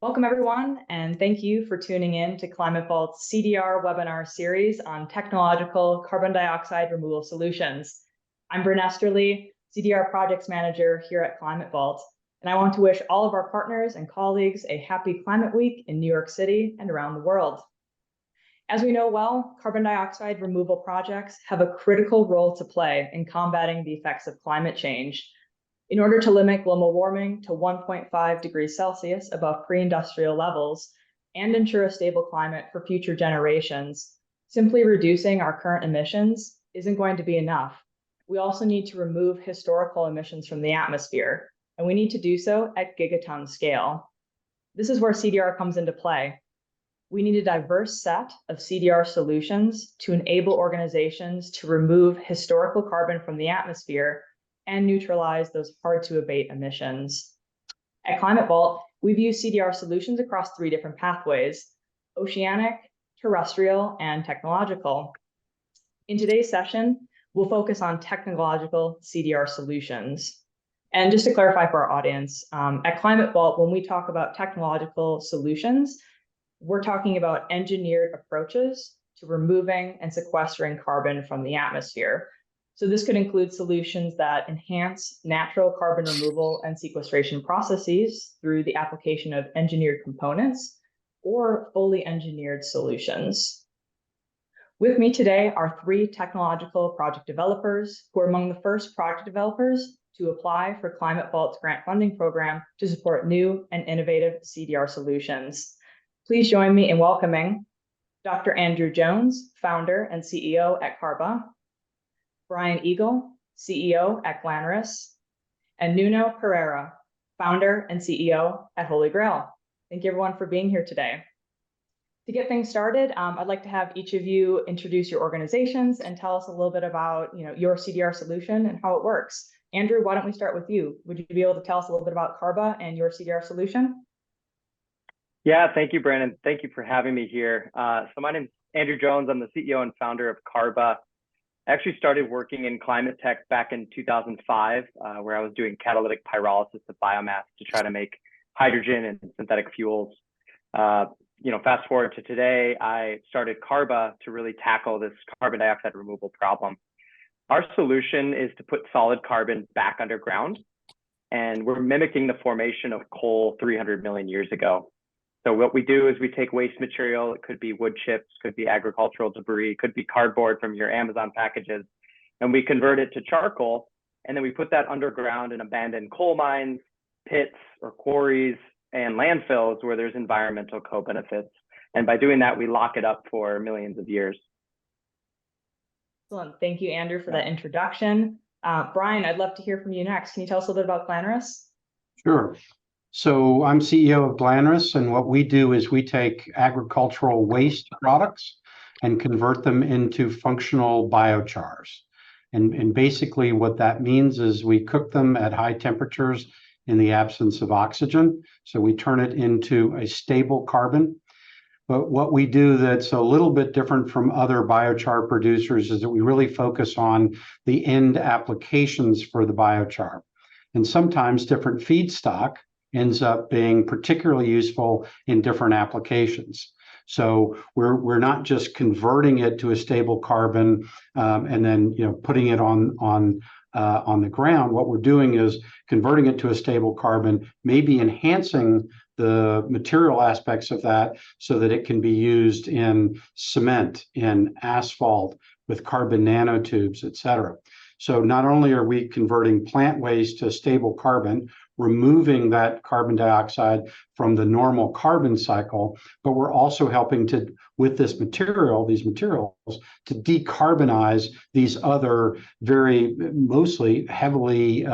Welcome, everyone, and thank you for tuning in to Climate Vault's CDR webinar series on technological carbon dioxide removal solutions. I'm Bryn Esterly, CDR Projects Manager here at Climate Vault, and I want to wish all of our partners and colleagues a happy Climate Week in New York City and around the world. As we know well, carbon dioxide removal projects have a critical role to play in combating the effects of climate change. In order to limit global warming to 1.5 degrees Celsius above pre-industrial levels and ensure a stable climate for future generations, simply reducing our current emissions isn't going to be enough. We also need to remove historical emissions from the atmosphere, and we need to do so at gigaton scale. This is where CDR comes into play. We need a diverse set of CDR solutions to enable organizations to remove historical carbon from the atmosphere and neutralize those hard-to-abate emissions. At Climate Vault, we've used CDR solutions across 3 different pathways: oceanic, terrestrial, and technological. In today's session, we'll focus on technological CDR solutions. And just to clarify for our audience, at Climate Vault, when we talk about technological solutions, we're talking about engineered approaches to removing and sequestering carbon from the atmosphere. So this could include solutions that enhance natural carbon removal and sequestration processes through the application of engineered components or fully engineered solutions. With me today are 3 technological project developers who are among the first project developers to apply for Climate Vault's grant funding program to support new and innovative CDR solutions. Please join me in welcoming Dr. Andrew Jones, founder and CEO at CARBA, Brian Eagle, CEO at Glanris, and Nuno Pereira, founder and CEO at Holy Grail. Thank you, everyone, for being here today. To get things started, I'd like to have each of you introduce your organizations and tell us a little bit about your CDR solution and how it works. Andrew, why don't we start with you? Would you be able to tell us a little bit about CARBA and your CDR solution? Yeah, thank you, Brandon. Thank you for having me here. So my name is Andrew Jones. I'm the CEO and founder of CARBA. I actually started working in climate tech back in 2005, where I was doing catalytic pyrolysis of biomass to try to make hydrogen and synthetic fuels. Fast forward to today, I started CARBA to really tackle this carbon dioxide removal problem. Our solution is to put solid carbon back underground, and we're mimicking the formation of coal 300 million years ago. So what we do is we take waste material. It could be wood chips, could be agricultural debris, could be cardboard from your Amazon packages, and we convert it to charcoal. And then we put that underground in abandoned coal mines, pits, or quarries, and landfills where there's environmental co-benefits. And by doing that, we lock it up for millions of years. Excellent. Thank you, Andrew, for that introduction. Brian, I'd love to hear from you next. Can you tell us a little bit about Glanris? Sure. So I'm CEO of Glanris, and what we do is we take agricultural waste products and convert them into functional biochars. And basically what that means is we cook them at high temperatures in the absence of oxygen. So we turn it into a stable carbon. But what we do that's a little bit different from other biochar producers is that we really focus on the end applications for the biochar. And sometimes different feedstock ends up being particularly useful in different applications. So we're not just converting it to a stable carbon and then putting it on the ground. What we're doing is converting it to a stable carbon, maybe enhancing the material aspects of that so that it can be used in cement, in asphalt, with carbon nanotubes, et cetera. So not only are we converting plant waste to stable carbon, removing that carbon dioxide from the normal carbon cycle, but we're also helping to, with these materials, to decarbonize these other mostly heavily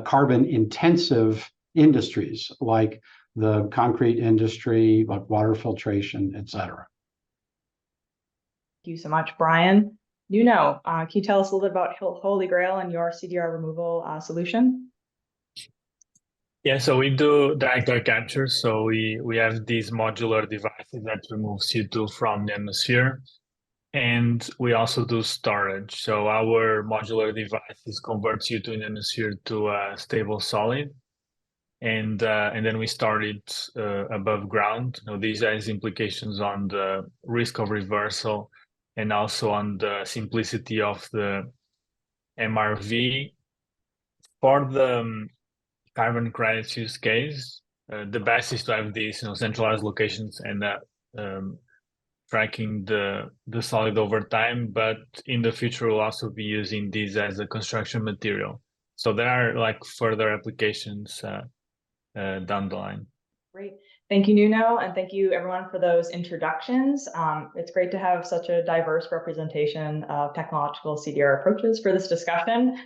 carbon intensive industries like the concrete industry, like water filtration, et cetera. Thank you so much, Brian. Nuno, can you tell us a little bit about Holy Grail and your CDR removal solution? Yeah, so we do direct air capture. So we have these modular devices that remove CO2 from the atmosphere. And we also do storage. So our modular devices convert CO2 in the atmosphere to a stable solid. and then we started above ground. These has implications on the risk of reversal and also on the simplicity of the MRV. For the carbon credits use case, the best is to have these centralized locations and tracking the solid over time, but in the future we'll also be using these as a construction material. So there are like further applications down the line. Great. Thank you, Nuno, and thank you everyone for those introductions. It's great to have such a diverse representation of technological CDR approaches for this discussion.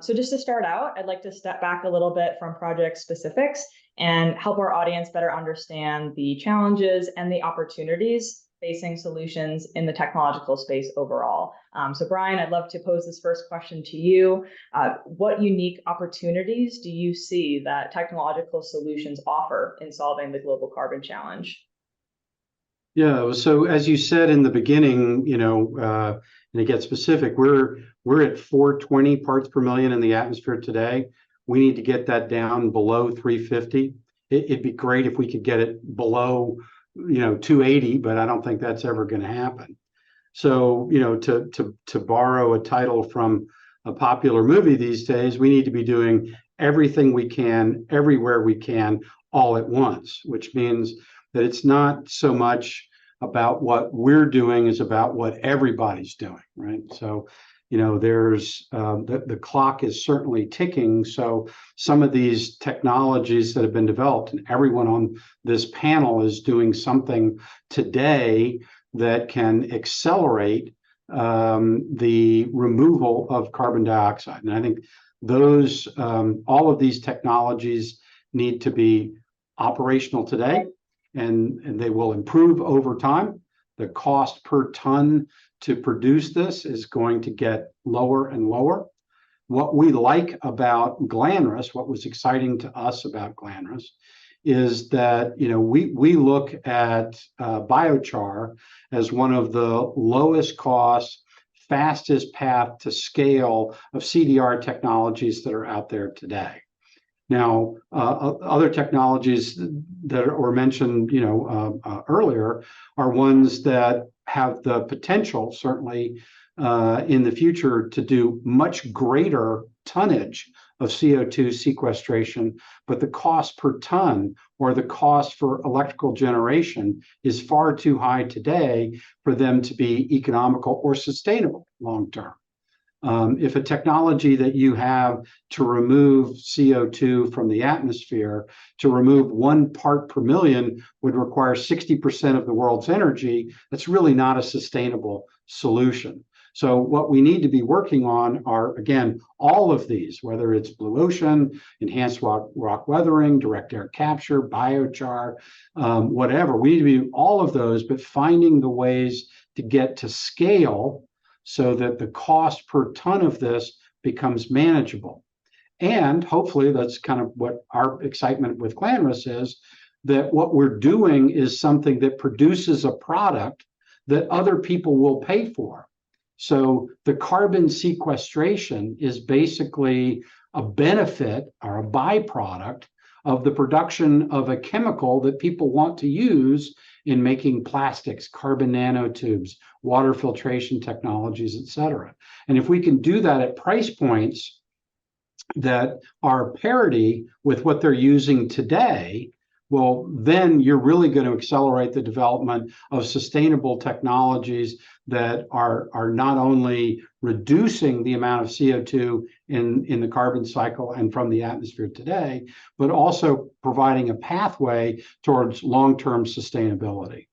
So just to start out, I'd like to step back a little bit from project specifics and help our audience better understand the challenges and the opportunities facing solutions in the technological space overall. So Brian, I'd love to pose this first question to you. What unique opportunities do you see that technological solutions offer in solving the global carbon challenge? Yeah, so as you said in the beginning, and to get specific, we're at 420 parts per million in the atmosphere today. We need to get that down below 350. It'd be great if we could get it below 280, but I don't think that's ever going to happen. So, to borrow a title from a popular movie these days, we need to be doing everything we can, everywhere we can, all at once, which means that it's not so much about what we're doing, is about what everybody's doing, right? So, there's the clock is certainly ticking. So some of these technologies that have been developed, and everyone on this panel is doing something today that can accelerate the removal of carbon dioxide. And I think those all of these technologies need to be operational today, and they will improve over time. The cost per ton to produce this is going to get lower and lower. What we like about GLANRIS, what was exciting to us about GLANRIS, is that we look at biochar as one of the lowest cost, fastest path to scale of CDR technologies that are out there today. Now, other technologies that were mentioned, earlier, are ones that have the potential, certainly in the future, to do much greater tonnage of CO2 sequestration, but the cost per ton or the cost for electrical generation is far too high today for them to be economical or sustainable long term. If a technology that you have to remove CO2 from the atmosphere, to remove 1 part per million, would require 60% of the world's energy, that's really not a sustainable solution. So what we need to be working on are, again, all of these, whether it's blue ocean, enhanced rock weathering, direct air capture, biochar, whatever. We need to be all of those, but finding the ways to get to scale so that the cost per ton of this becomes manageable. And hopefully, that's kind of what our excitement with GLANRIS is, that what we're doing is something that produces a product that other people will pay for. So the carbon sequestration is basically a benefit or a byproduct of the production of a chemical that people want to use in making plastics, carbon nanotubes, water filtration technologies, et cetera. And if we can do that at price points that are parity with what they're using today, well, then you're really going to accelerate the development of sustainable technologies that are not only reducing the amount of CO2 in the carbon cycle and from the atmosphere today, but also providing a pathway towards long-term sustainability.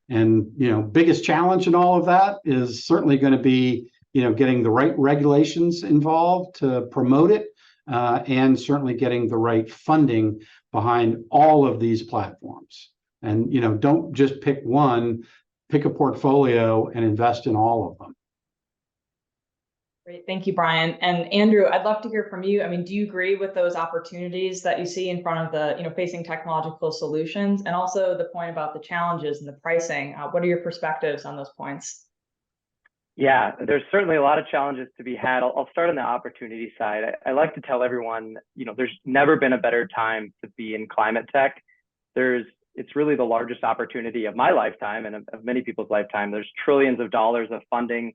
And, biggest challenge in all of that is certainly going to be, getting the right regulations involved to promote it, and certainly getting the right funding behind all of these platforms. And, don't just pick one, pick a portfolio and invest in all of them. Great, thank you, Brian. And Andrew, I'd love to hear from you. I mean, do you agree with those opportunities that you see in front of the, facing technological solutions, and also the point about the challenges and the pricing? What are your perspectives on those points? Yeah, there's certainly a lot of challenges to be had. I'll start on the opportunity side. I like to tell everyone, there's never been a better time to be in climate tech. It's really the largest opportunity of my lifetime and of many people's lifetime. There's trillions of dollars of funding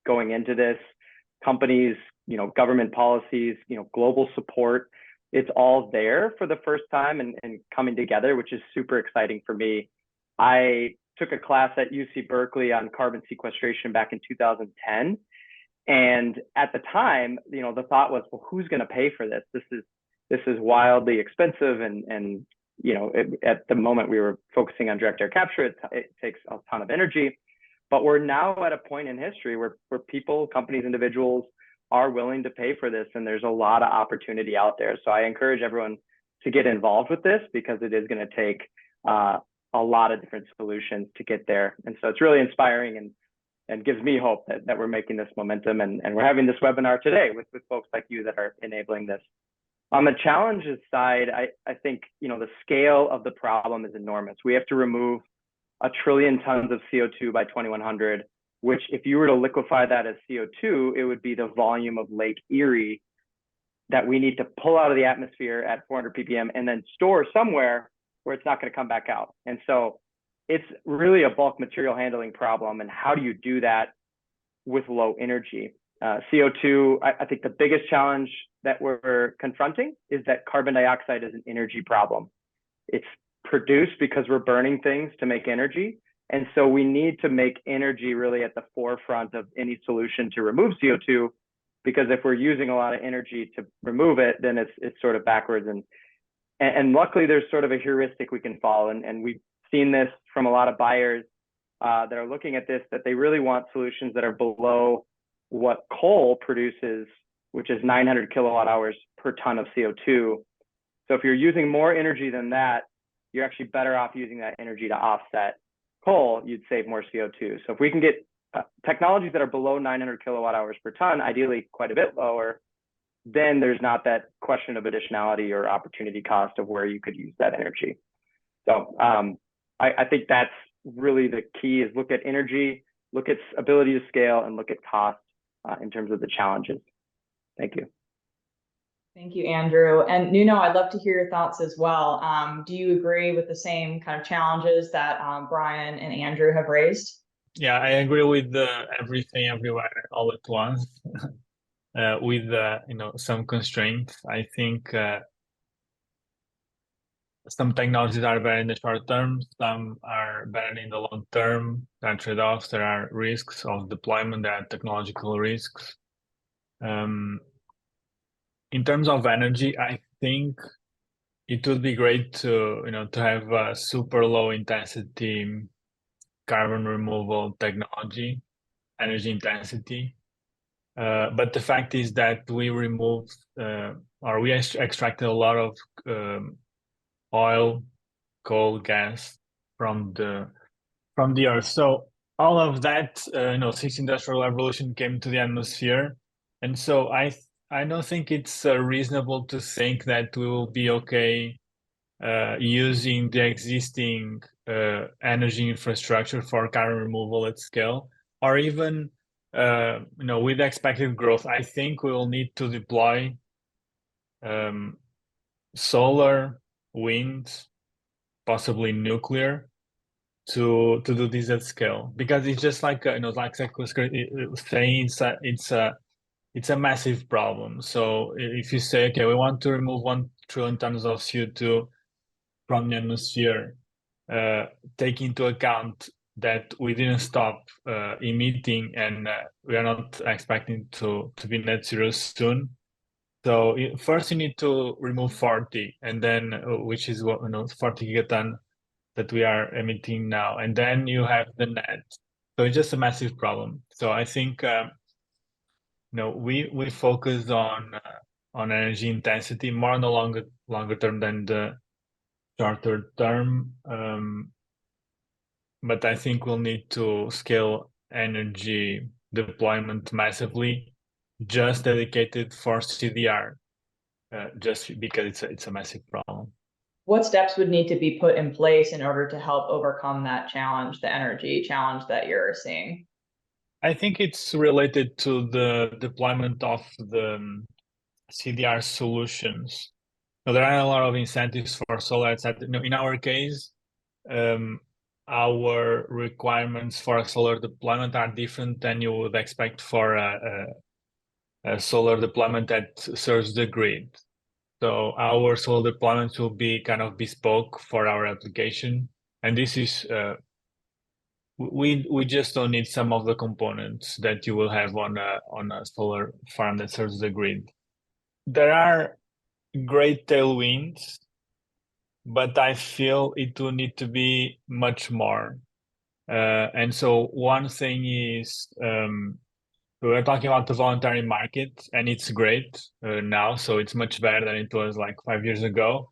going into this. Companies, government policies, global support. It's all there for the first time and coming together, which is super exciting for me. I took a class at UC Berkeley on carbon sequestration back in 2010. And at the time, the thought was, well, who's going to pay for this? This is wildly expensive. And at the moment we were focusing on direct air capture, it takes a ton of energy. But we're now at a point in history where people, companies, individuals are willing to pay for this. And there's a lot of opportunity out there. So I encourage everyone to get involved with this because it is going to take a lot of different solutions to get there. And so it's really inspiring and gives me hope that we're making this momentum and we're having this webinar today with folks like you that are enabling this. On the challenges side, I think, the scale of the problem is enormous. We have to remove 1 trillion tons of CO2 by 2100, which if you were to liquefy that as CO2, it would be the volume of Lake Erie that we need to pull out of the atmosphere at 400 ppm and then store somewhere where it's not going to come back out. And so it's really a bulk material handling problem. And how do you do that with low energy? CO2, I think the biggest challenge that we're confronting is that carbon dioxide is an energy problem. It's produced because we're burning things to make energy. And so we need to make energy really at the forefront of any solution to remove CO2, because if we're using a lot of energy to remove it, then it's sort of backwards. And luckily there's sort of a heuristic we can follow. And we've seen this from a lot of buyers that are looking at this, that they really want solutions that are below what coal produces, which is 900 kilowatt hours per ton of CO2. So if you're using more energy than that, you're actually better off using that energy to offset coal. You'd save more CO2. So if we can get technologies that are below 900 kilowatt hours per ton, ideally quite a bit lower, then there's not that question of additionality or opportunity cost of where you could use that energy. So I think that's really the key, is look at energy, look at ability to scale, and look at cost in terms of the challenges. Thank you. Thank you, Andrew. And Nuno, I'd love to hear your thoughts as well. Do you agree with the same kind of challenges that Brian and Andrew have raised? Yeah, I agree with everything everywhere all at once. With some constraints. I think some technologies are better in the short term, some are better in the long term. There are trade-offs, there are risks of deployment, there are technological risks. In terms of energy, I think it would be great to have a super low intensity carbon removal technology, energy intensity. But the fact is that we removed or we extracted a lot of oil, coal, gas from the earth. So all of that, since industrial revolution came to the atmosphere, and so I don't think it's reasonable to think that we will be okay using the existing energy infrastructure for carbon removal at scale, or even with expected growth. I think we will need to deploy solar, wind, possibly nuclear to do this at scale, because it's just like like saying it's a massive problem. So if you say, okay, we want to remove 1 trillion tons of CO2 from the atmosphere, take into account that we didn't stop emitting, and we are not expecting to be net zero soon. So first you need to remove 40, and then which is what 40 gigaton that we are emitting now, and then you have the net. So it's just a massive problem. So I think we focus on energy intensity more on the longer term than the shorter term. But I think we'll need to scale energy deployment massively, just dedicated for CDR, just because it's a massive problem. What steps would need to be put in place in order to help overcome that challenge, the energy challenge that you're seeing? I think it's related to the deployment of the CDR solutions. So there are a lot of incentives for solar, etc. In our case, our requirements for a solar deployment are different than you would expect for a solar deployment that serves the grid. So our solar deployments will be kind of bespoke for our application, and this is we just don't need some of the components that you will have on a solar farm that serves the grid. There are great tailwinds, but I feel it will need to be much more. And so one thing is we were talking about the voluntary market, and it's great now, so it's much better than it was like 5 years ago.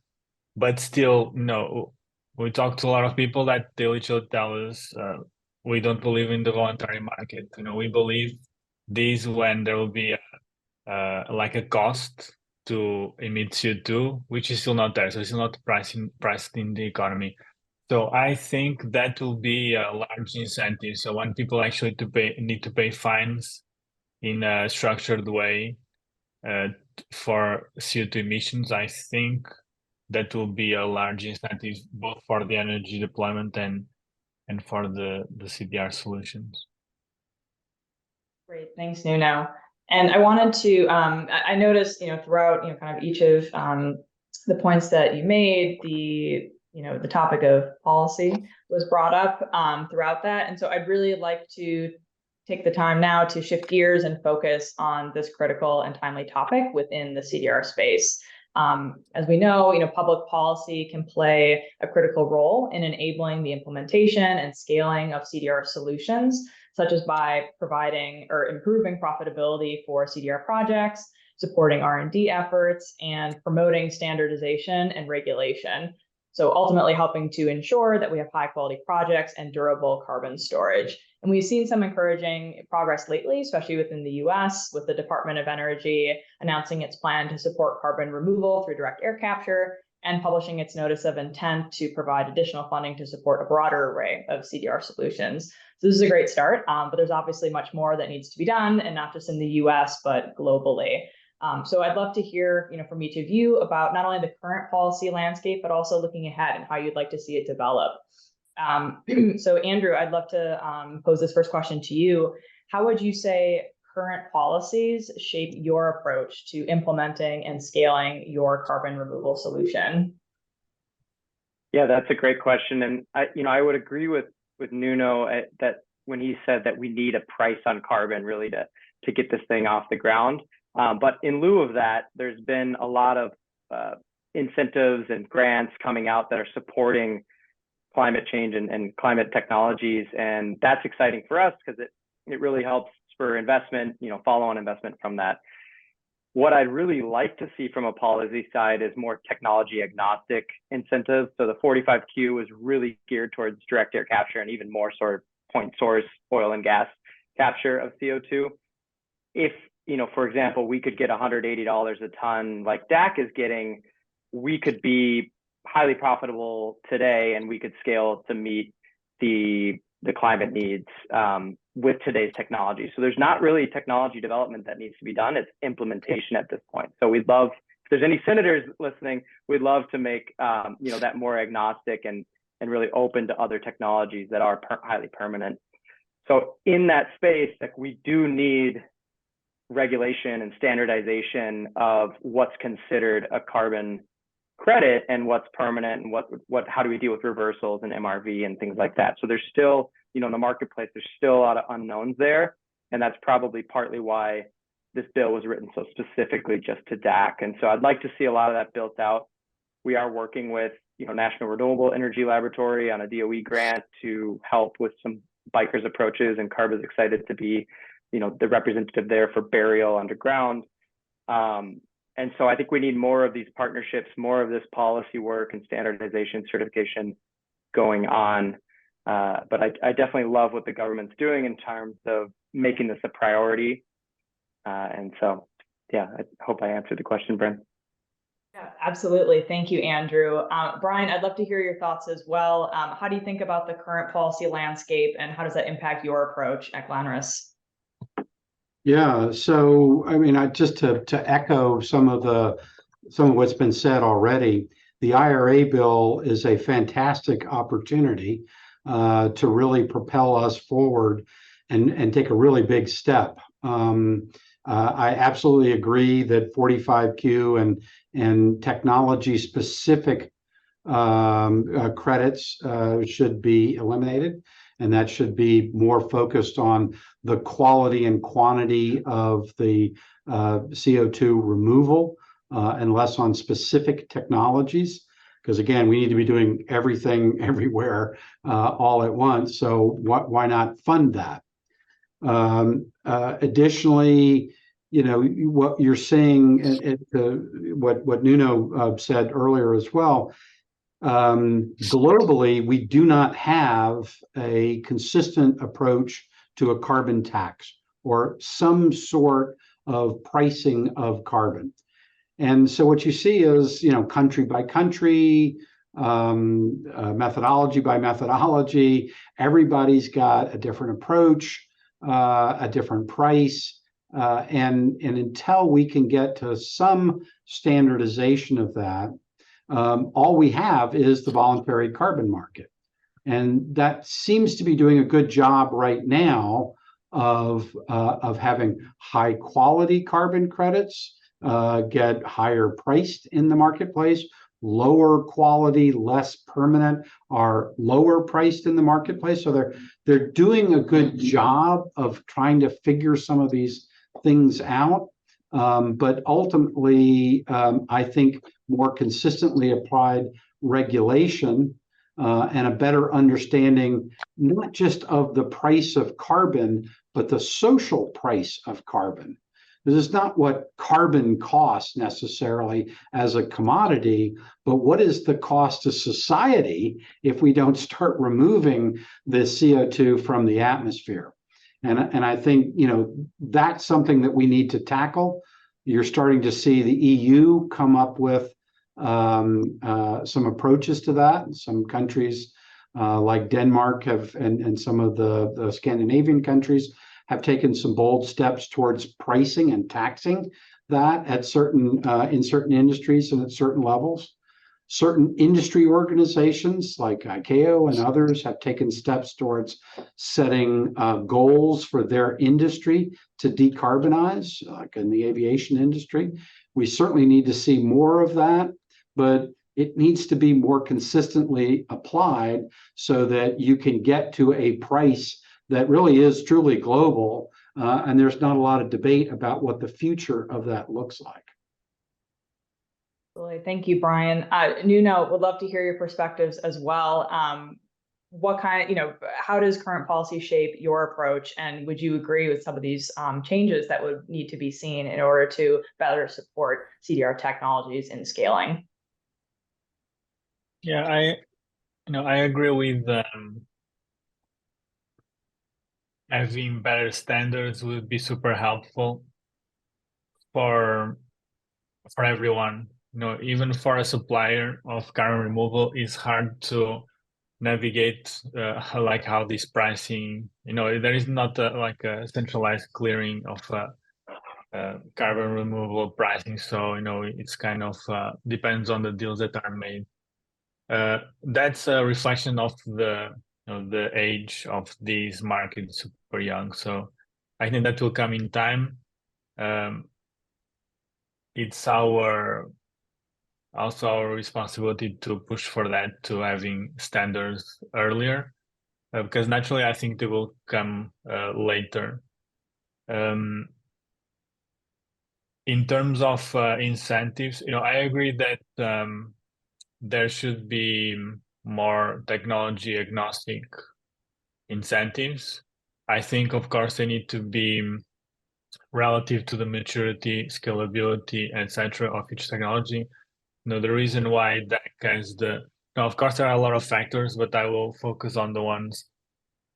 But still, no, we talked to a lot of people that they literally tell us we don't believe in the voluntary market. We believe this when there will be like a cost to emit CO2, which is still not there. So it's not priced in the economy. So I think that will be a large incentive. So when people actually need to pay fines in a structured way for CO2 emissions, I think that will be a large incentive both for the energy deployment and for the CDR solutions. Great, thanks, Nuno. And I wanted to, I noticed, throughout, kind of each of the points that you made, the topic of policy was brought up throughout that. And so I'd really like to take the time now to shift gears and focus on this critical and timely topic within the CDR space. As we know, public policy can play a critical role in enabling the implementation and scaling of CDR solutions, such as by providing or improving profitability for CDR projects, supporting R&D efforts, and promoting standardization and regulation. So ultimately helping to ensure that we have high quality projects and durable carbon storage. And we've seen some encouraging progress lately, especially within the US, with the Department of Energy announcing its plan to support carbon removal through direct air capture and publishing its notice of intent to provide additional funding to support a broader array of CDR solutions. So this is a great start, but there's obviously much more that needs to be done, and not just in the US, but globally. So I'd love to hear, from each of you about not only the current policy landscape, but also looking ahead and how you'd like to see it develop. So Andrew, I'd love to pose this first question to you. How would you say current policies shape your approach to implementing and scaling your carbon removal solution? Yeah, that's a great question. And I would agree with Nuno that when he said that we need a price on carbon really to get this thing off the ground. But in lieu of that, there's been a lot of incentives and grants coming out that are supporting climate change and climate technologies. And that's exciting for us because it really helps spur investment, follow-on investment from that. What I'd really like to see from a policy side is more technology agnostic incentives. So the 45Q is really geared towards direct air capture and even more sort of point source oil and gas capture of CO2. If, for example, we could get $180 a ton like DAC is getting, we could be highly profitable today, and we could scale to meet the climate needs with today's technology. So there's not really technology development that needs to be done. It's implementation at this point. So we'd love, if there's any senators listening, we'd love to make that more agnostic and really open to other technologies that are highly permanent. So in that space, we do need regulation and standardization of what's considered a carbon credit and what's permanent, and how do we deal with reversals and MRV and things like that. So there's still, in the marketplace, there's still a lot of unknowns there. And that's probably partly why this bill was written so specifically just to DAC. And so I'd like to see a lot of that built out. We are working with, National Renewable Energy Laboratory on a DOE grant to help with some bikers approaches, and CARB is excited to be, the representative there for burial underground. And so I think we need more of these partnerships, more of this policy work and standardization certification going on. But I definitely love what the government's doing in terms of making this a priority. And so, yeah, I hope I answered the question, Bryn. Yeah, absolutely. Thank you, Andrew. Brian, I'd love to hear your thoughts as well. How do you think about the current policy landscape, and how does that impact your approach at GLANRIS? Yeah, so I mean, I just to echo some of what's been said already, the IRA bill is a fantastic opportunity to really propel us forward and take a really big step. I absolutely agree that 45Q and technology specific credits should be eliminated, and that should be more focused on the quality and quantity of the CO2 removal and less on specific technologies. Because again, we need to be doing everything everywhere all at once. So why not fund that? Additionally, you know, what you're saying, what Nuno said earlier as well, globally, we do not have a consistent approach to a carbon tax or some sort of pricing of carbon. And so what you see is, you know, country by country, methodology by methodology, everybody's got a different approach, a different price. And until we can get to some standardization of that, all we have is the voluntary carbon market. And that seems to be doing a good job right now of having high quality carbon credits get higher priced in the marketplace. Lower quality, less permanent are lower priced in the marketplace. So they're doing a good job of trying to figure some of these things out. But ultimately, I think more consistently applied regulation and a better understanding, not just of the price of carbon, but the social price of carbon. This is not what carbon costs necessarily as a commodity, but what is the cost to society if we don't start removing the CO2 from the atmosphere? And I think, you know, that's something that we need to tackle. You're starting to see the EU come up with some approaches to that. Some countries like Denmark have, and some of the Scandinavian countries have taken some bold steps towards pricing and taxing that at certain in certain industries and at certain levels. Certain industry organizations like ICAO and others have taken steps towards setting goals for their industry to decarbonize, like in the aviation industry. We certainly need to see more of that, but it needs to be more consistently applied so that you can get to a price that really is truly global, and there's not a lot of debate about what the future of that looks like. Thank you, Brian. Nuno, would love to hear your perspectives as well. What kind of, you know, how does current policy shape your approach? And would you agree with some of these changes that would need to be seen in order to better support CDR technologies in scaling? Yeah, I agree with having better standards would be super helpful for everyone. You know, even for a supplier of carbon removal, it's hard to navigate like how this pricing, you know, there is not like a centralized clearing of carbon removal pricing. So, you know, it's kind of depends on the deals that are made. That's a reflection of the, you know, the age of these markets, super young. So I think that will come in time. It's also our responsibility to push for that, to having standards earlier, because naturally I think they will come later. In terms of incentives, you know, I agree that there should be more technology agnostic incentives. I think, of course, they need to be relative to the maturity, scalability, etc. of each technology. You know, the reason why DAC has now, of course, there are a lot of factors, but I will focus on the ones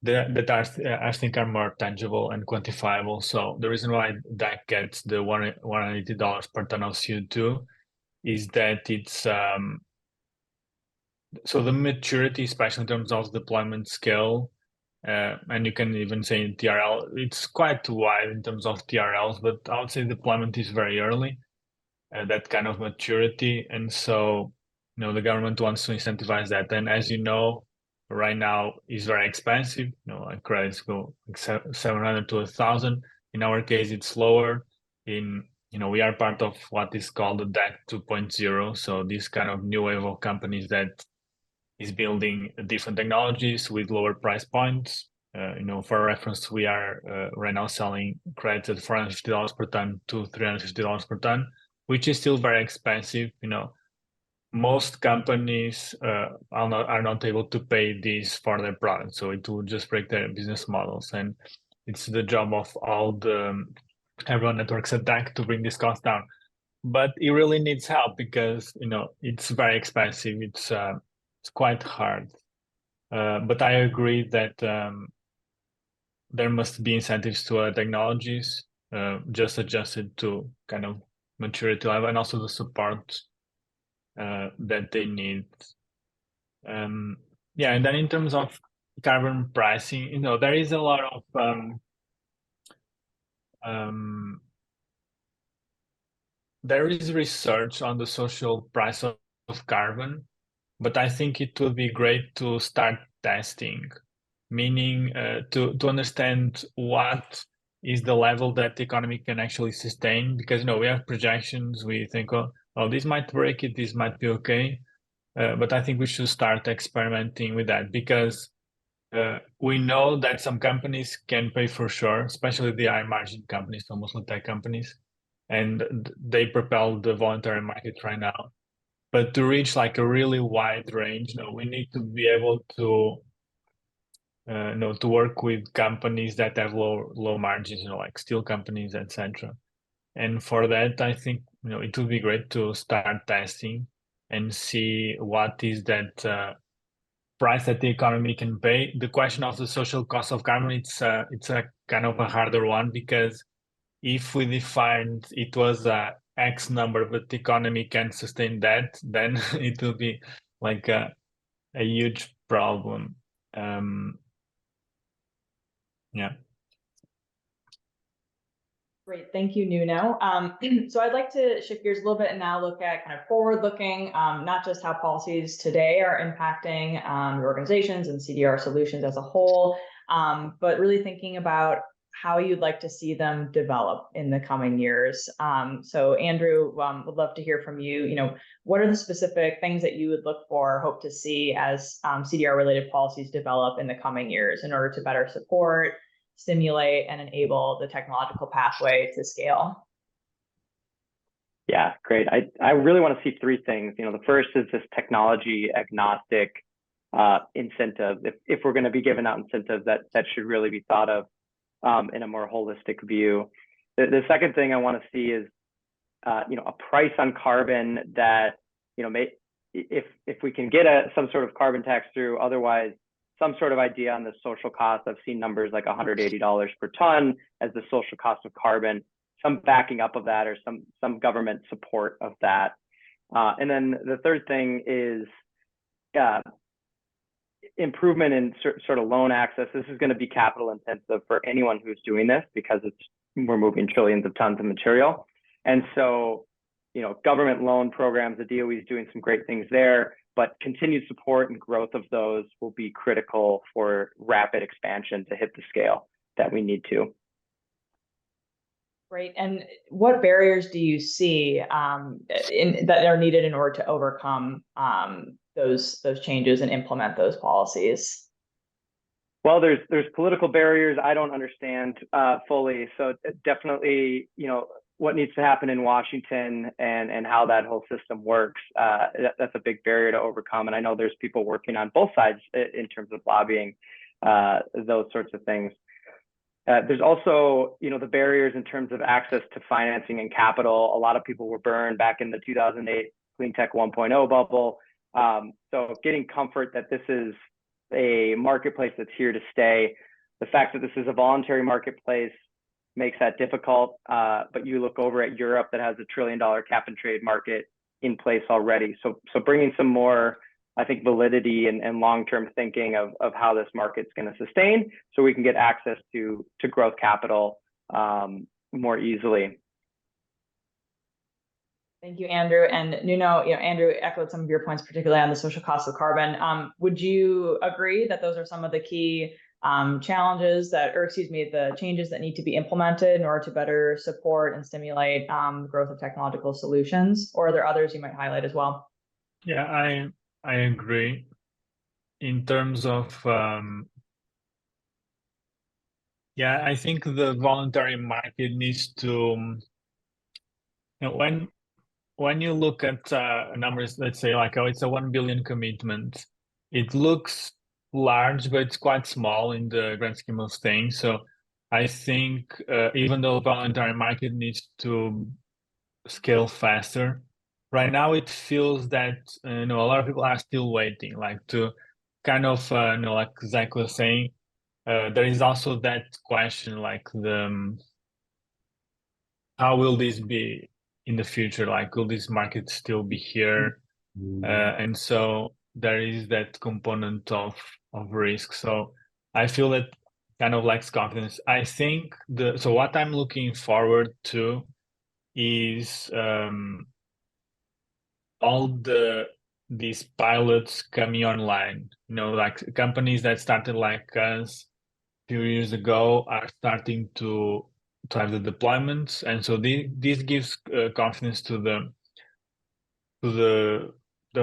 that I think are more tangible and quantifiable. So the reason why DAC gets the $180 per ton of CO2 is that it's so the maturity, especially in terms of deployment scale, And you can even say in TRL, it's quite wide in terms of TRLs, but I would say deployment is very early, that kind of maturity. And so, the government wants to incentivize that. And as you know, right now is very expensive. Like credits go like 700 to 1,000. In our case, it's lower. We are part of what is called the DEC 2.0. So this kind of new wave of companies that is building different technologies with lower price points. For reference, we are right now selling credits at $450 per ton to $350 per ton, which is still very expensive. Most companies are not able to pay this for their products, so it will just break their business models. And it's the job of all the everyone that works at DEC to bring this cost down. But it really needs help because it's very expensive. It's quite hard. But I agree that there must be incentives to technologies just adjusted to kind of maturity level and also the support that they need. And then in terms of carbon pricing, there is a lot of there is research on the social price of carbon, but I think it would be great to start testing, meaning to understand what is the level that the economy can actually sustain. Because we have projections, we think, oh, this might break it, this might be okay, but I think we should start experimenting with that, because we know that some companies can pay for sure, especially the high margin companies, so mostly tech companies, and they propel the voluntary market right now. But to reach like a really wide range, we need to be able to to work with companies that have low margins, like steel companies, etc. And for that, I think it would be great to start testing and see what is that price that the economy can pay. The question of the social cost of carbon, it's a kind of a harder one, because if we defined it was a X number, but the economy can't sustain that, then it will be like a huge problem. Yeah. Great, thank you, Nuno. So I'd like to shift gears a little bit and now look at kind of forward-looking, not just how policies today are impacting your organizations and CDR solutions as a whole, but really thinking about how you'd like to see them develop in the coming years. So Andrew, would love to hear from you. What are the specific things that you would look for, hope to see as CDR-related policies develop in the coming years in order to better support, stimulate, and enable the technological pathway to scale? Yeah, great. I really want to see three things. The first is this technology agnostic incentive. If we're going to be giving out incentives, that should really be thought of in a more holistic view. The second thing I want to see is a price on carbon that if we can get some sort of carbon tax through, otherwise some sort of idea on the social cost. I've seen numbers like $180 per ton as the social cost of carbon, some backing up of that or some government support of that. And then the third thing is improvement in sort of loan access. This is going to be capital intensive for anyone who's doing this, because we're moving trillions of tons of material. And so, government loan programs, the DOE is doing some great things there, but continued support and growth of those will be critical for rapid expansion to hit the scale that we need to. Great. And what barriers do you see that are needed in order to overcome those changes and implement those policies? Well, there's political barriers I don't understand fully. So definitely, what needs to happen in Washington and how that whole system works, that's a big barrier to overcome. And I know there's people working on both sides in terms of lobbying those sorts of things. There's also, the barriers in terms of access to financing and capital. A lot of people were burned back in the 2008 Clean Tech 1.0 bubble. So getting comfort that this is a marketplace that's here to stay. The fact that this is a voluntary marketplace makes that difficult. But you look over at Europe that has $1 trillion cap and trade market in place already. So bringing some more I think, validity and long-term thinking of how this market's going to sustain, so we can get access to growth capital more easily. Thank you, Andrew. And Nuno, Andrew echoed some of your points, particularly on the social cost of carbon. Would you agree that those are some of the key challenges the changes that need to be implemented in order to better support and stimulate growth of technological solutions? Or are there others you might highlight as well? Yeah, I agree. In terms of, I think the voluntary market needs to, when you look at numbers, let's say like, oh, it's a 1 billion commitment, it looks large, but it's quite small in the grand scheme of things. So I think even though voluntary market needs to scale faster, right now it feels that a lot of people are still waiting, like to kind of like Zach was saying, there is also that question, like how will this be in the future? Like, will this market still be here? And so there is that component of risk. So I feel that kind of lacks confidence. I think so what I'm looking forward to is all these pilots coming online. Like companies that started like us a few years ago are starting to have the deployments, and so this gives confidence to the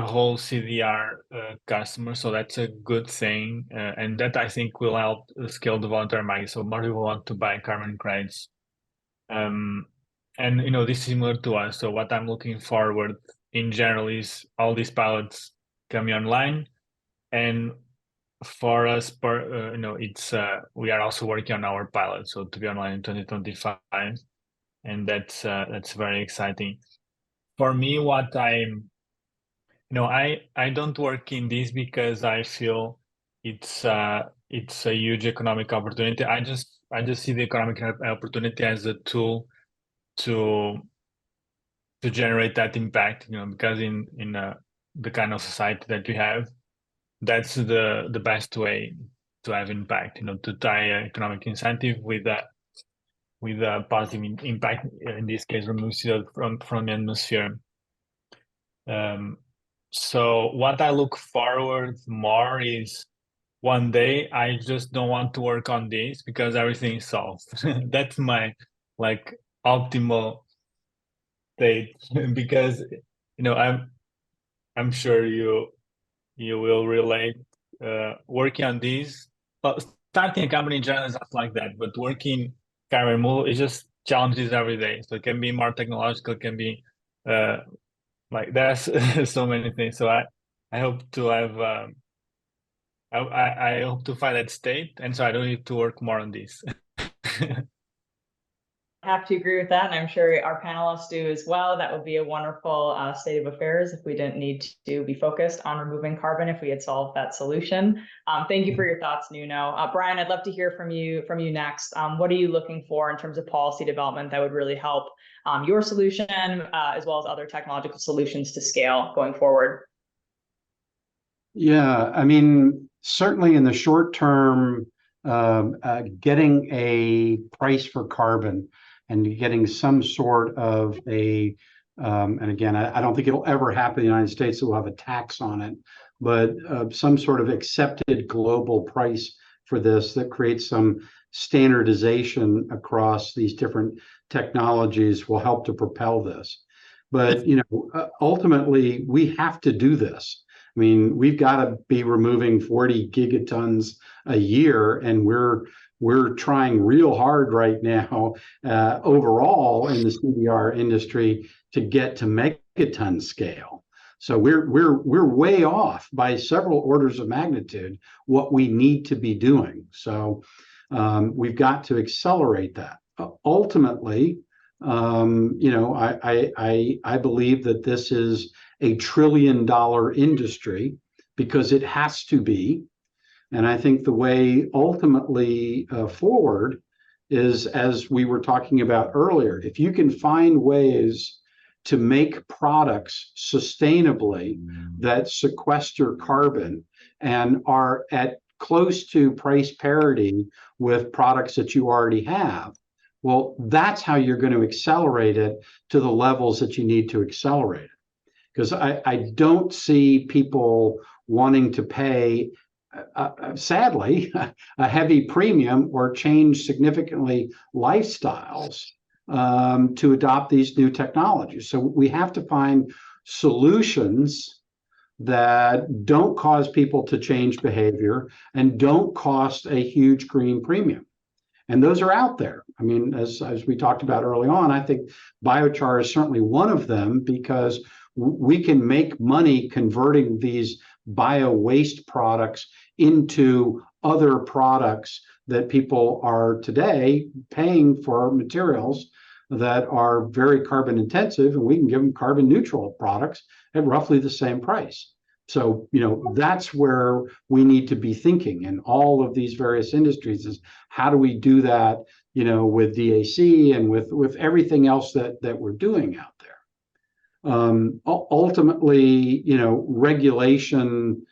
whole CDR customer. So that's a good thing, and that I think will help scale the voluntary market. So more people want to buy carbon credits, and this is similar to us. So what I'm looking forward in general is all these pilots coming online, and for us, it's we are also working on our pilot, so to be online in 2025, and that's very exciting. For me, what I don't work in this because I feel it's a huge economic opportunity. I just see the economic opportunity as a tool to generate that impact. Because in the kind of society that we have, that's the best way to have impact. To tie economic incentive with a positive impact. In this case, remove CO2 from the atmosphere. So what I look forward more is one day I just don't want to work on this because everything is solved. That's my optimal state because I'm sure you will relate. Working on these, starting a company in general is not like that, but working carbon removal is just challenges every day. So it can be more technological, it can be there's so many things. So I hope to have I hope to find that state, and so I don't need to work more on this. I have to agree with that, and I'm sure our panelists do as well. That would be a wonderful state of affairs if we didn't need to be focused on removing carbon, if we had solved that solution. Thank you for your thoughts, Nuno. Brian, I'd love to hear from you next. What are you looking for in terms of policy development that would really help your solution as well as other technological solutions to scale going forward? Yeah, I mean, certainly in the short term, getting a price for carbon and getting some sort of and again, I don't think it'll ever happen in the United States that we'll have a tax on it, but some sort of accepted global price for this that creates some standardization across these different technologies will help to propel this. But ultimately, we have to do this. I mean, we've got to be removing 40 gigatons a year, and we're trying real hard right now overall in the CDR industry to get to megaton scale. So we're way off by several orders of magnitude what we need to be doing. So we've got to accelerate that. Ultimately, I believe that this is a $1 trillion industry because it has to be. And I think the way ultimately forward is, as we were talking about earlier, if you can find ways to make products sustainably that sequester carbon and are at close to price parity with products that you already have, well, that's how you're going to accelerate it to the levels that you need to accelerate it. Because I don't see people wanting to pay, sadly, a heavy premium or change significantly lifestyles to adopt these new technologies. So we have to find solutions that don't cause people to change behavior and don't cost a huge green premium. And those are out there. I mean, as we talked about early on, I think biochar is certainly one of them, because we can make money converting these bio waste products into other products that people are today paying for materials that are very carbon intensive, and we can give them carbon neutral products at roughly the same price. So, that's where we need to be thinking in all of these various industries, is how do we do that, with DAC and with everything else that we're doing out there. Ultimately, regulation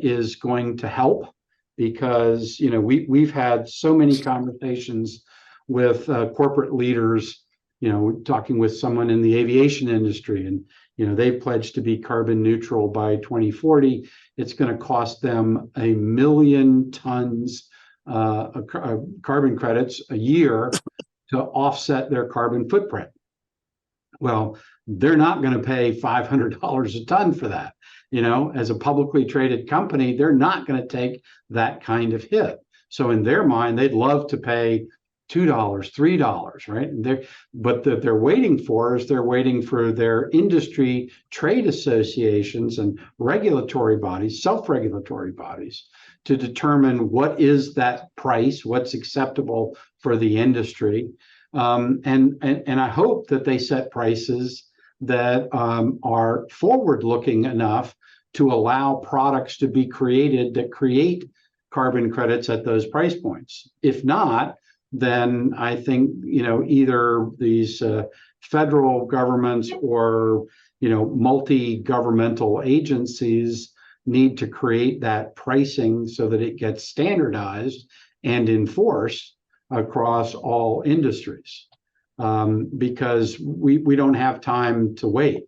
is going to help, because, we've had so many conversations with corporate leaders, talking with someone in the aviation industry, and they've pledged to be carbon neutral by 2040. It's going to cost them 1 million tons of carbon credits a year to offset their carbon footprint. Well, they're not going to pay $500 a ton for that. As a publicly traded company, they're not going to take that kind of hit. So in their mind, they'd love to pay $2, $3, right? But they're waiting for their industry trade associations and regulatory bodies, self-regulatory bodies, to determine what is that price, what's acceptable for the industry. And I hope that they set prices that are forward-looking enough to allow products to be created that create carbon credits at those price points. If not, then I think, either these federal governments or, multi-governmental agencies need to create that pricing so that it gets standardized and enforced across all industries, because we don't have time to wait.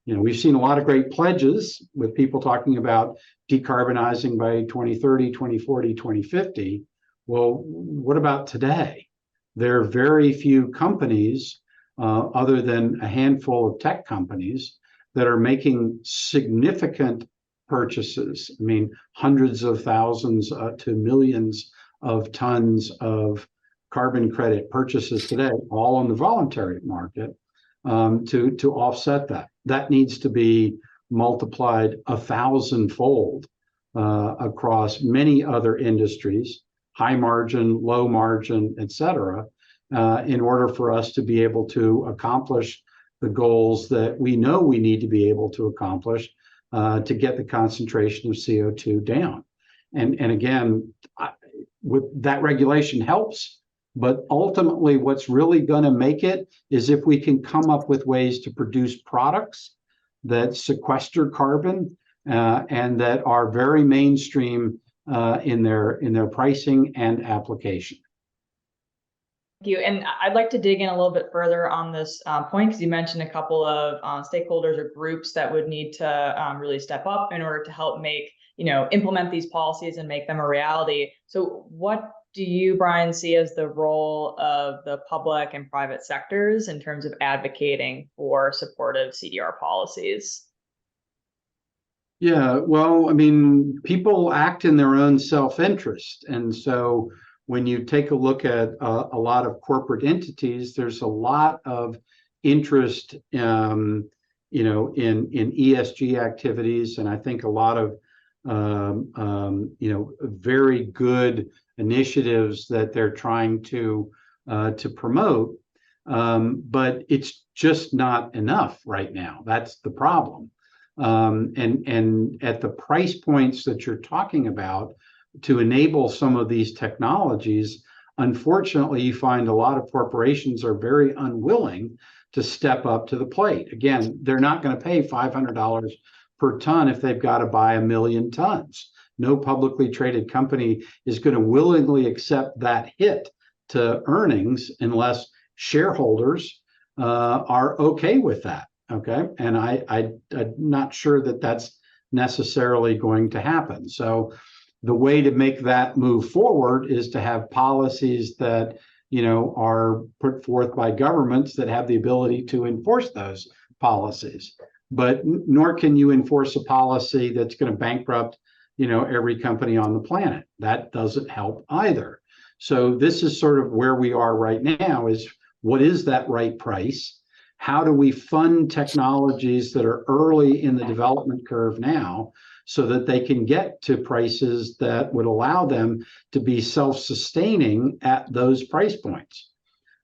We've seen a lot of great pledges with people talking about decarbonizing by 2030, 2040, 2050. Well, what about today? There are very few companies, other than a handful of tech companies, that are making significant purchases. I mean, hundreds of thousands to millions of tons of carbon credit purchases today, all on the voluntary market, to offset that. That needs to be multiplied 1,000-fold across many other industries, high margin, low margin, et cetera, in order for us to be able to accomplish the goals that we know we need to be able to accomplish to get the concentration of CO2 down. And again, with that regulation helps, but ultimately what's really going to make it is if we can come up with ways to produce products that sequester carbon and that are very mainstream in their pricing and application. Thank you. And I'd like to dig in a little bit further on this point, because you mentioned a couple of stakeholders or groups that would need to really step up in order to help make, implement these policies and make them a reality. So what do you, Brian, see as the role of the public and private sectors in terms of advocating for supportive CDR policies? Yeah, well, I mean, people act in their own self-interest. And so when you take a look at a lot of corporate entities, there's a lot of interest, in ESG activities. And I think a lot of, very good initiatives that they're trying to promote. But it's just not enough right now. That's the problem. And at the price points that you're talking about to enable some of these technologies, unfortunately, you find a lot of corporations are very unwilling to step up to the plate. Again, they're not going to pay $500 per ton if they've got to buy 1 million tons. No publicly traded company is going to willingly accept that hit to earnings unless shareholders are okay with that. Okay, and I'm not sure that that's necessarily going to happen. So the way to make that move forward is to have policies that, you know, are put forth by governments that have the ability to enforce those policies. But nor can you enforce a policy that's going to bankrupt, you know, every company on the planet. That doesn't help either. So this is sort of where we are right now, is what is that right price? How do we fund technologies that are early in the development curve now so that they can get to prices that would allow them to be self-sustaining at those price points?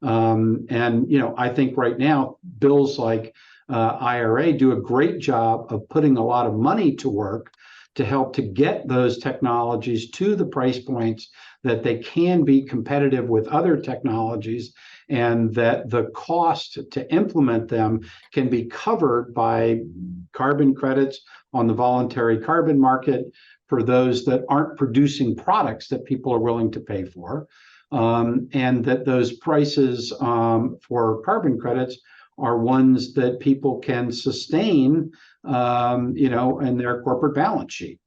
And, you know, I think right now, bills like IRA do a great job of putting a lot of money to work to help to get those technologies to the price points that they can be competitive with other technologies, and that the cost to implement them can be covered by carbon credits on the voluntary carbon market for those that aren't producing products that people are willing to pay for, and that those prices for carbon credits are ones that people can sustain, you know, in their corporate balance sheet.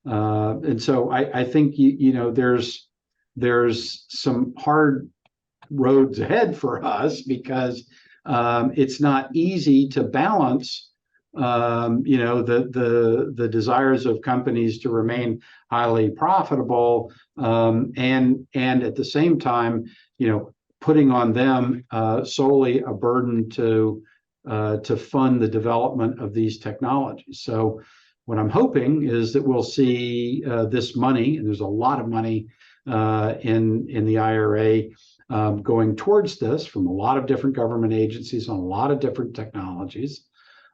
And so I think, you know, there's some hard roads ahead for us, because it's not easy to balance, you know, the desires of companies to remain highly profitable, and at the same time, you know, putting on them solely a burden to fund the development of these technologies. So what I'm hoping is that we'll see this money, and there's a lot of money in the IRA going towards this from a lot of different government agencies on a lot of different technologies,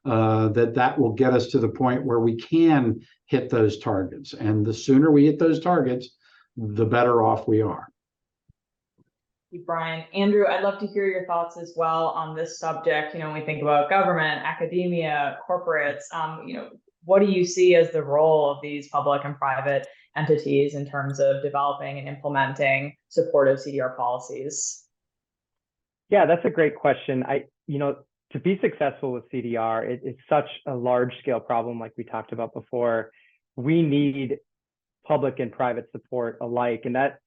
that will get us to the point where we can hit those targets. And the sooner we hit those targets, the better off we are. Thank you, Brian. Andrew, I'd love to hear your thoughts as well on this subject. You know, when we think about government, academia, corporates, you know, what do you see as the role of these public and private entities in terms of developing and implementing supportive CDR policies? Yeah, that's a great question. You know, to be successful with CDR, it's such a large scale problem, like we talked about before. We need public and private support alike, and that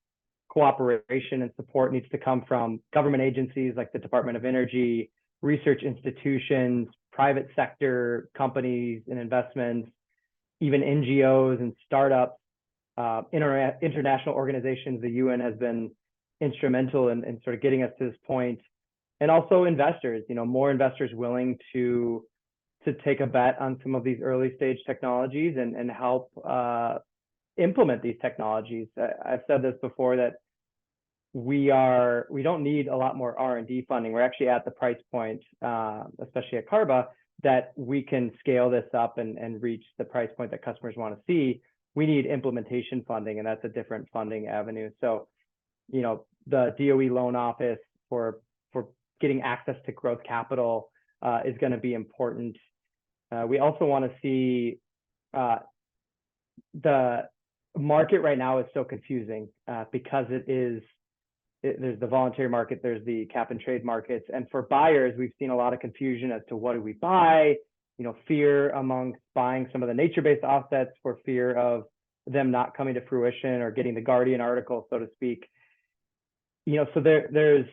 cooperation and support needs to come from government agencies like the Department of Energy, research institutions, private sector companies and investments, even NGOs and startups, international organizations. The UN has been instrumental in sort of getting us to this point, and also investors. You know, more investors willing to take a bet on some of these early stage technologies and help implement these technologies. I've said this before, that we don't need a lot more R&D funding. We're actually at the price point, especially at CARBA, that we can scale this up and reach the price point that customers want to see. We need implementation funding, and that's a different funding avenue. So, you know, the DOE loan office for getting access to growth capital is going to be important. We also want to see the market right now is so confusing because there's the voluntary market, there's the cap and trade markets. And for buyers, we've seen a lot of confusion as to what do we buy, you know, fear amongst buying some of the nature-based offsets for fear of them not coming to fruition or getting the Guardian article, so to speak. You know, so there's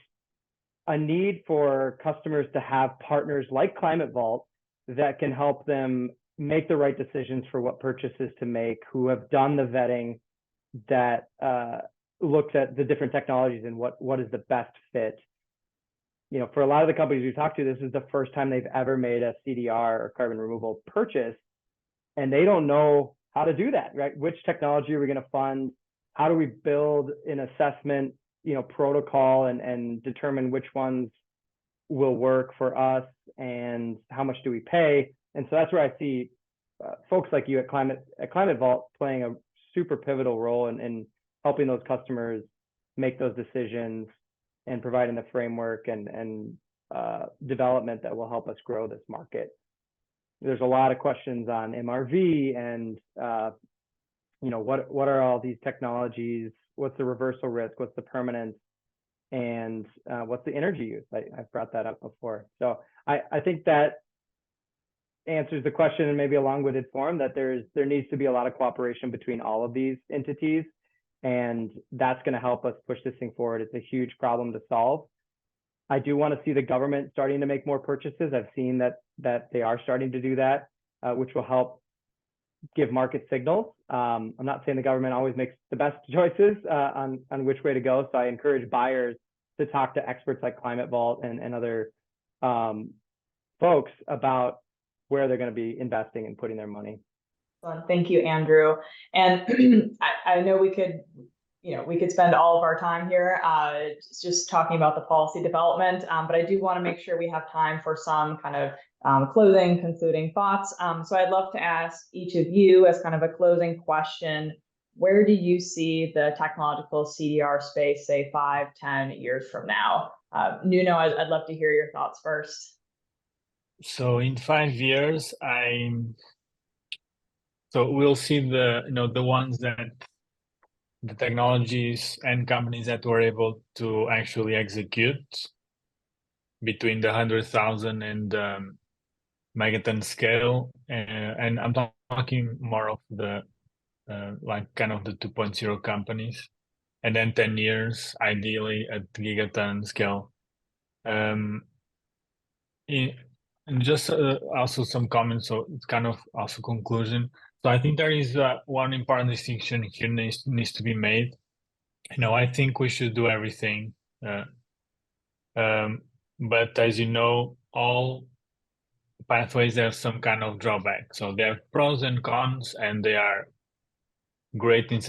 a need for customers to have partners like Climate Vault that can help them make the right decisions for what purchases to make, who have done the vetting, that looks at the different technologies and what is the best fit. You know, for a lot of the companies we've talked to, this is the first time they've ever made a CDR or carbon removal purchase, and they don't know how to do that, right? Which technology are we going to fund? How do we build an assessment, you know, protocol and determine which ones will work for us, and how much do we pay? And so that's where I see folks like you at Climate Vault playing a super pivotal role in helping those customers make those decisions and providing the framework and development that will help us grow this market. There's a lot of questions on MRV and what are all these technologies? What's the reversal risk? What's the permanence? And what's the energy use? I've brought that up before. So I think that answers the question in maybe a long-winded form, that there needs to be a lot of cooperation between all of these entities, and that's going to help us push this thing forward. It's a huge problem to solve. I do want to see the government starting to make more purchases. I've seen that they are starting to do that, which will help give market signals. I'm not saying the government always makes the best choices on which way to go. So I encourage buyers to talk to experts like Climate Vault and other folks about where they're going to be investing and putting their money. Thank you, Andrew. And I know we could spend all of our time here just talking about the policy development, but I do want to make sure we have time for some kind of concluding thoughts. So I'd love to ask each of you, as kind of a closing question, where do you see the technological CDR space, say 5-10 years from now? Nuno, I'd love to hear your thoughts first. So in 5 years, so we'll see the ones that the technologies and companies that were able to actually execute between the 100,000 and megaton scale, and I'm talking more of the like kind of the 2.0 companies, and then 10 years ideally at gigaton scale. And just also some comments, so it's kind of also conclusion. So I think there is one important distinction here needs to be made. I think we should do everything, but as you know, all pathways have some kind of drawback. So they have pros and cons, and they are great in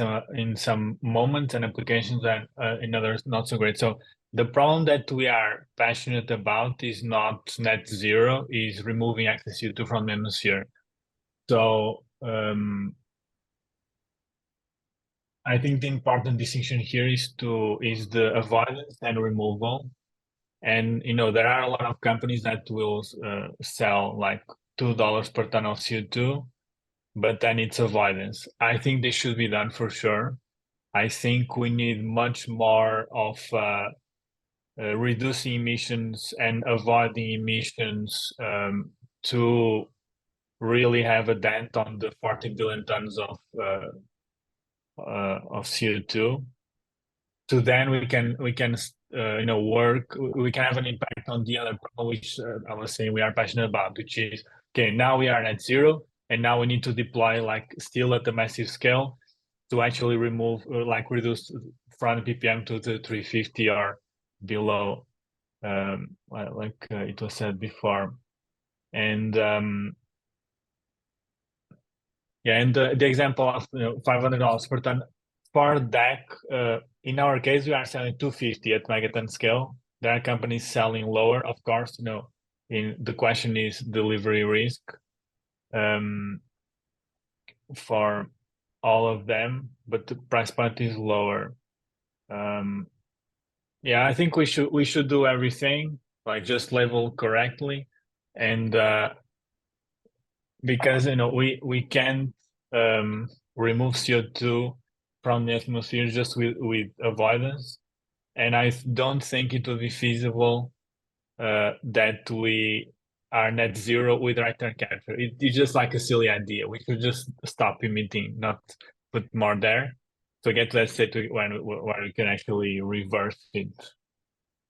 some moments and applications, and in others not so great. So the problem that we are passionate about is not net zero, is removing excess CO2 from the atmosphere. So I think the important distinction here is the avoidance and removal. And there are a lot of companies that will sell like $2 per ton of CO2, but then it's avoidance. I think they should be done for sure. I think we need much more of reducing emissions and avoiding emissions to really have a dent on the 40 billion tons of CO2. So then we can work. We can have an impact on the other problem, which I was saying we are passionate about, which is okay. Now we are at zero, and now we need to deploy like still at a massive scale to actually remove reduce from ppm to the 350 or below, it was said before. And and the example of $500 per ton for DAC, in our case we are selling 250 at megaton scale. There are companies selling lower, of course. The question is delivery risk for all of them, but the price point is lower. I think we should do everything, like just label correctly, and because we can't remove CO2 from the atmosphere just with avoidance, and I don't think it will be feasible that we are net zero with direct air capture. It's just like a silly idea. We could just stop emitting, not put more there, to get to that state where we can actually reverse it,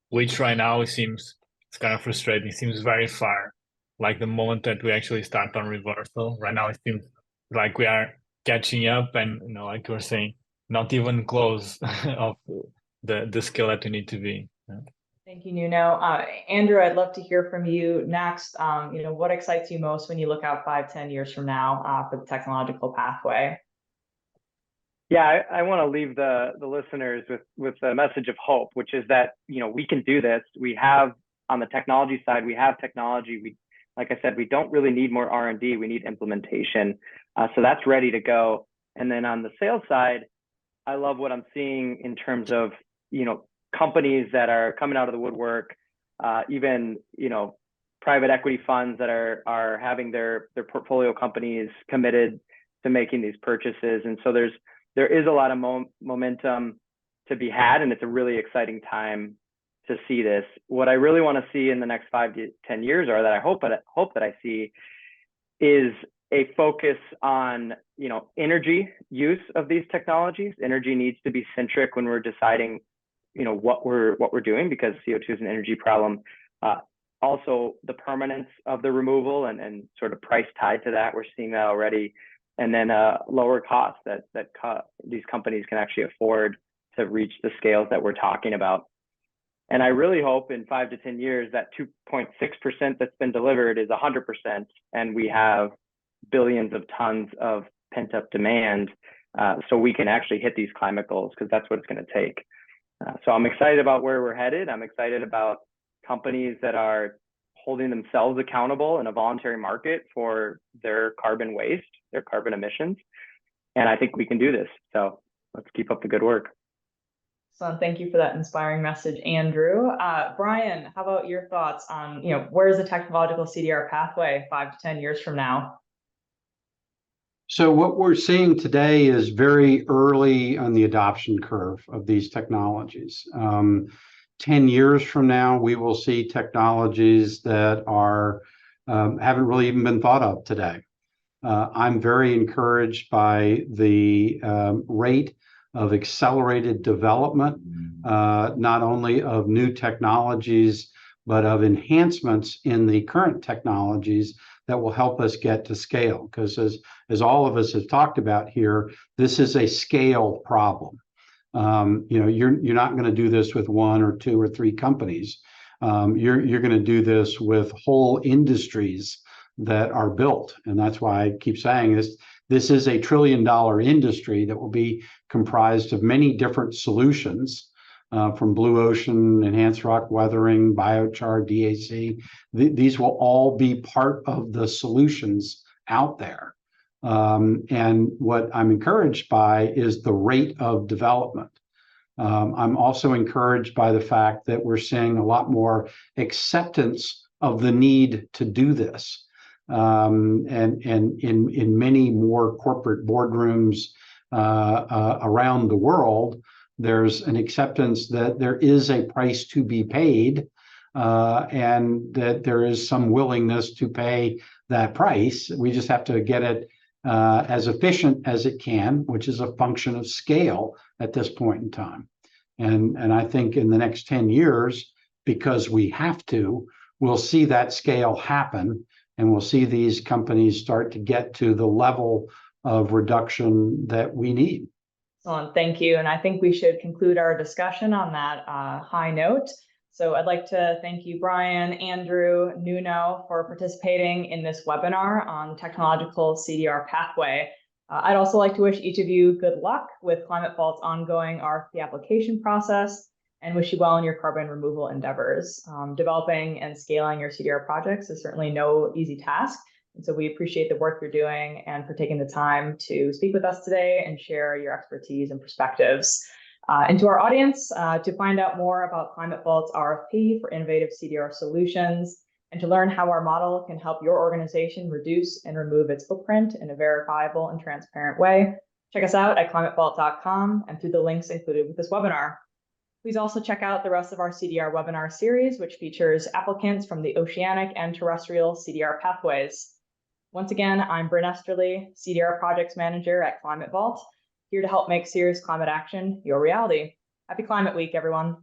which right now it's kind of frustrating. It seems very far. Like the moment that we actually start on reversal, right now it seems like we are catching up, and like you were saying, not even close of the scale that we need to be. Thank you, Nuno. Andrew, I'd love to hear from you next. What excites you most when you look out 5-10 years from now for the technological pathway? Yeah, I want to leave the listeners with a message of hope, which is that we can do this. We have, on the technology side, we have technology. Like I said, we don't really need more R&D. We need implementation. So that's ready to go. And then on the sales side, I love what I'm seeing in terms of companies that are coming out of the woodwork, even, private equity funds that are having their portfolio companies committed to making these purchases. And so there is a lot of momentum to be had, and it's a really exciting time to see this. What I really want to see in the next 5 to 10 years, or that I hope that I see, is a focus on energy use of these technologies. Energy needs to be centric when we're deciding what we're doing, because CO2 is an energy problem. Also, the permanence of the removal and sort of price tied to that, we're seeing that already. And then lower costs that these companies can actually afford to reach the scales that we're talking about. And I really hope in 5 to 10 years that 2.6% that's been delivered is 100%, and we have billions of tons of pent up demand, so we can actually hit these climate goals, because that's what it's going to take. So I'm excited about where we're headed. I'm excited about companies that are holding themselves accountable in a voluntary market for their carbon waste, their carbon emissions. And I think we can do this. So let's keep up the good work. So thank you for that inspiring message, Andrew. Brian, how about your thoughts on, where's the technological CDR pathway 5 to 10 years from now? So what we're seeing today is very early on the adoption curve of these technologies. 10 years from now, we will see technologies that are haven't really even been thought of today. I'm very encouraged by the rate of accelerated development, not only of new technologies, but of enhancements in the current technologies that will help us get to scale. Because as all of us have talked about here, this is a scale problem. You're not going to do this with 1 or 2 or 3 companies. You're going to do this with whole industries that are built. And that's why I keep saying this is a $1 trillion industry that will be comprised of many different solutions, from blue ocean, enhanced rock weathering, biochar, DAC. These will all be part of the solutions out there. And what I'm encouraged by is the rate of development. I'm also encouraged by the fact that we're seeing a lot more acceptance of the need to do this. And in many more corporate boardrooms around the world, there's an acceptance that there is a price to be paid, and that there is some willingness to pay that price. We just have to get it as efficient as it can, which is a function of scale at this point in time. And I think in the next 10 years, because we have to, we'll see that scale happen, and we'll see these companies start to get to the level of reduction that we need. Excellent, thank you. And I think we should conclude our discussion on that high note. So I'd like to thank you, Brian, Andrew, Nuno, for participating in this webinar on technological CDR pathway. I'd also like to wish each of you good luck with Climate Vault's ongoing RFP application process, and wish you well in your carbon removal endeavors. Developing and scaling your CDR projects is certainly no easy task. And so we appreciate the work you're doing and for taking the time to speak with us today and share your expertise and perspectives. And to our audience, to find out more about Climate Vault's RFP for innovative CDR solutions, and to learn how our model can help your organization reduce and remove its footprint in a verifiable and transparent way, check us out at climatevault.com and through the links included with this webinar. Please also check out the rest of our CDR webinar series, which features applicants from the oceanic and terrestrial CDR pathways. Once again, I'm Bryn Esterly, CDR Projects Manager at Climate Vault, here to help make serious climate action your reality. Happy Climate Week, everyone.